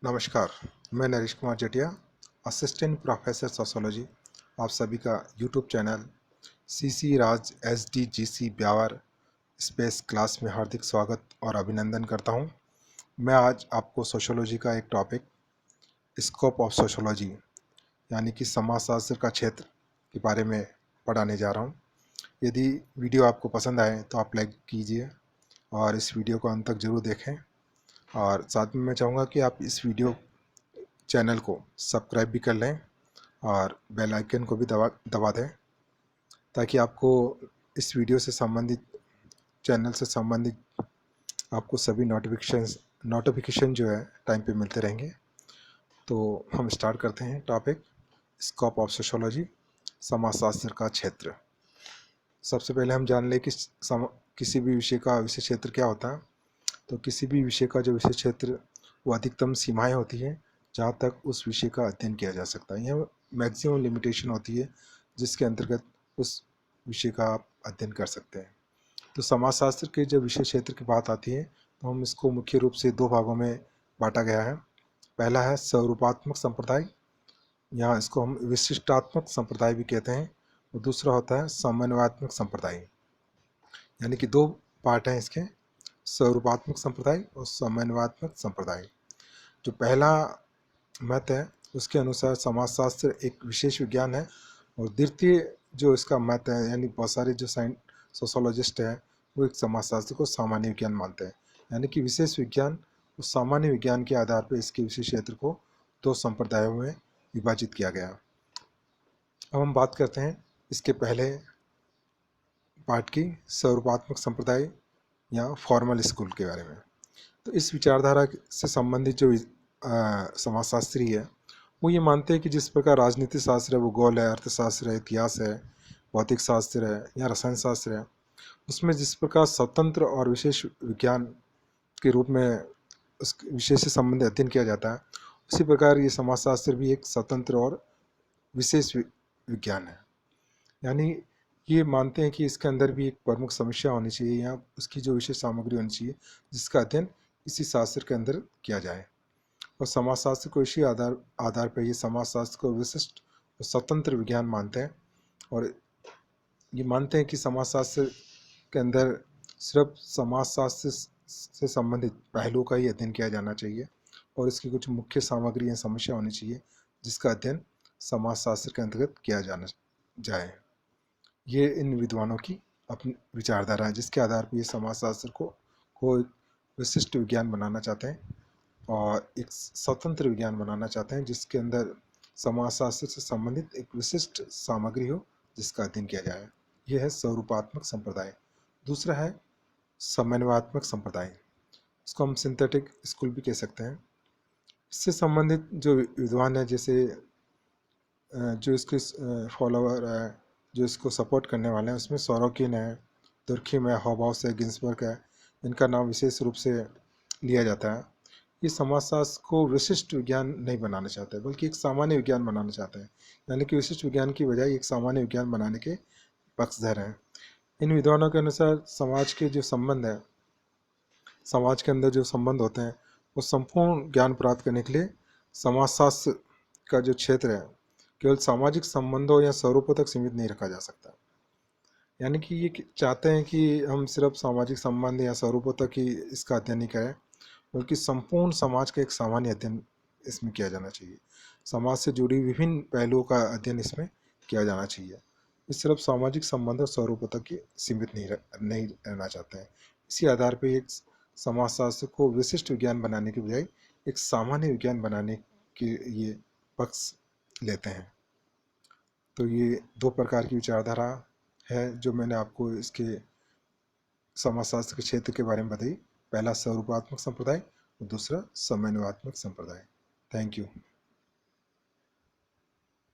नमस्कार। मैं Naresh Kumar Jatiya, assistant professor sociology. आप सभी का YouTube channel CC Raj SDGC Beawar space class में हार्दिक स्वागत और अभिनंदन करता हूं। मैं आज आपको सोशियोलॉजी का एक टॉपिक, स्कोप ऑफ सोशियोलॉजी यानी कि समाजशास्त्र का क्षेत्र के बारे में पढ़ाने जा रहा हूं। यदि वीडियो आपको पसंद आए तो आप लाइक कीजिए और इस वीडियो को अंत तक जरूर देखें। और साथ में मैं चाहूँगा कि आप इस वीडियो चैनल को सब्सक्राइब भी कर लें और बेल आइकन को भी दबा दें, ताकि आपको इस वीडियो से संबंधित, चैनल से संबंधित आपको सभी नोटिफिकेशन जो है टाइम पे मिलते रहेंगे। तो हम स्टार्ट करते हैं टॉपिक, स्कोप ऑफ सोशियोलॉजी, समाजशास्त्र का क्षेत्र। सबसे पहले हम जान लें कि किसी भी विषय का विषय क्षेत्र क्या होता है। तो किसी भी विषय का जो विषय क्षेत्र, वो अधिकतम सीमाएं होती हैं जहाँ तक उस विषय का अध्ययन किया जा सकता है। यह मैक्सिमम लिमिटेशन होती है जिसके अंतर्गत उस विषय का आप अध्ययन कर सकते हैं। तो समाजशास्त्र के जब विषय क्षेत्र की बात आती है तो हम इसको मुख्य रूप से दो भागों में बांटा गया है। पहला है स्वरूपात्मक संप्रदाय, यहाँ इसको हम विशिष्टात्मक संप्रदाय भी कहते हैं। और दूसरा होता है समन्वयात्मक संप्रदाय। यानी कि दो पार्ट हैं इसके, स्वरूपात्मक संप्रदाय और समन्वयात्मक संप्रदाय। जो पहला मत है उसके अनुसार समाजशास्त्र एक विशेष विज्ञान है, और द्वितीय जो इसका मत है, यानी बहुत सारे जो सोशोलॉजिस्ट हैं वो एक समाजशास्त्र को सामान्य विज्ञान मानते हैं। यानी कि विशेष विज्ञान और सामान्य विज्ञान के आधार पर इसके विशेष क्षेत्र को दो संप्रदायों में विभाजित किया गया। अब हम बात करते हैं इसके पहले पार्ट की, स्वरूपात्मक संप्रदाय या फॉर्मल स्कूल के बारे में। तो इस विचारधारा से संबंधित जो समाजशास्त्री है वो ये मानते हैं कि जिस प्रकार राजनीति शास्त्र है, भूगोल है, अर्थशास्त्र है, इतिहास है, भौतिक शास्त्र है या रसायन शास्त्र है, उसमें जिस प्रकार स्वतंत्र और विशेष विज्ञान के रूप में उस विषय से संबंधित अध्ययन किया जाता है, उसी प्रकार ये समाजशास्त्र भी एक स्वतंत्र और विशेष विज्ञान है। यानी ये मानते हैं कि इसके अंदर भी एक प्रमुख समस्या होनी चाहिए या उसकी जो विशेष सामग्री होनी चाहिए जिसका अध्ययन इसी शास्त्र के अंदर किया जाए। और समाजशास्त्र को इसी आधार पर ये समाजशास्त्र को विशिष्ट और स्वतंत्र विज्ञान मानते हैं। और ये मानते हैं कि समाजशास्त्र के अंदर सिर्फ समाजशास्त्र से संबंधित पहलुओं का ही अध्ययन किया जाना चाहिए, और इसकी कुछ मुख्य सामग्री या समस्या होनी चाहिए जिसका अध्ययन समाजशास्त्र के अंतर्गत किया जाना जाए। ये इन विद्वानों की अपनी विचारधारा है जिसके आधार पर ये समाजशास्त्र को एक विशिष्ट विज्ञान बनाना चाहते हैं और एक स्वतंत्र विज्ञान बनाना चाहते हैं, जिसके अंदर समाजशास्त्र से संबंधित एक विशिष्ट सामग्री हो जिसका अध्ययन किया जाए। यह है स्वरूपात्मक संप्रदाय। दूसरा है समन्वयात्मक संप्रदाय, इसको हम सिंथेटिक स्कूल भी कह सकते हैं। इससे संबंधित जो विद्वान है, जैसे जो इसके फॉलोअर है, जो इसको सपोर्ट करने वाले हैं, उसमें सोरोकिन है, तुर्खिम है, हॉबाउस है, गिन्सबर्ग है, इनका नाम विशेष रूप से लिया जाता है। ये समाजशास्त्र को विशिष्ट विज्ञान नहीं बनाना चाहते बल्कि एक सामान्य विज्ञान बनाना चाहते हैं। यानी कि विशिष्ट विज्ञान की बजाय एक सामान्य विज्ञान बनाने के पक्षधर हैं। इन विद्वानों के अनुसार समाज के जो संबंध है, समाज के अंदर जो संबंध होते हैं, वो संपूर्ण ज्ञान प्राप्त करने के लिए समाजशास्त्र का जो क्षेत्र है केवल सामाजिक संबंधों या स्वरूपों तक सीमित नहीं रखा जा सकता। यानी कि ये चाहते हैं कि हम सिर्फ सामाजिक संबंध या स्वरूपों तक ही इसका अध्ययन नहीं करें, बल्कि संपूर्ण समाज का एक सामान्य अध्ययन इसमें किया जाना चाहिए। समाज से जुड़ी विभिन्न पहलुओं का अध्ययन इसमें किया जाना चाहिए। इस सिर्फ सामाजिक संबंध और स्वरूपों तक ही सीमित नहीं रहना चाहते हैं। इसी आधार पर एक समाजशास्त्र को विशिष्ट विज्ञान बनाने के बजाय एक सामान्य विज्ञान बनाने के ये पक्ष लेते हैं। तो ये दो प्रकार की विचारधारा है जो मैंने आपको इसके समाजशास्त्र के क्षेत्र के बारे में बताई। पहला स्वरूपात्मक संप्रदाय और दूसरा समन्वयात्मक संप्रदाय। Thank you.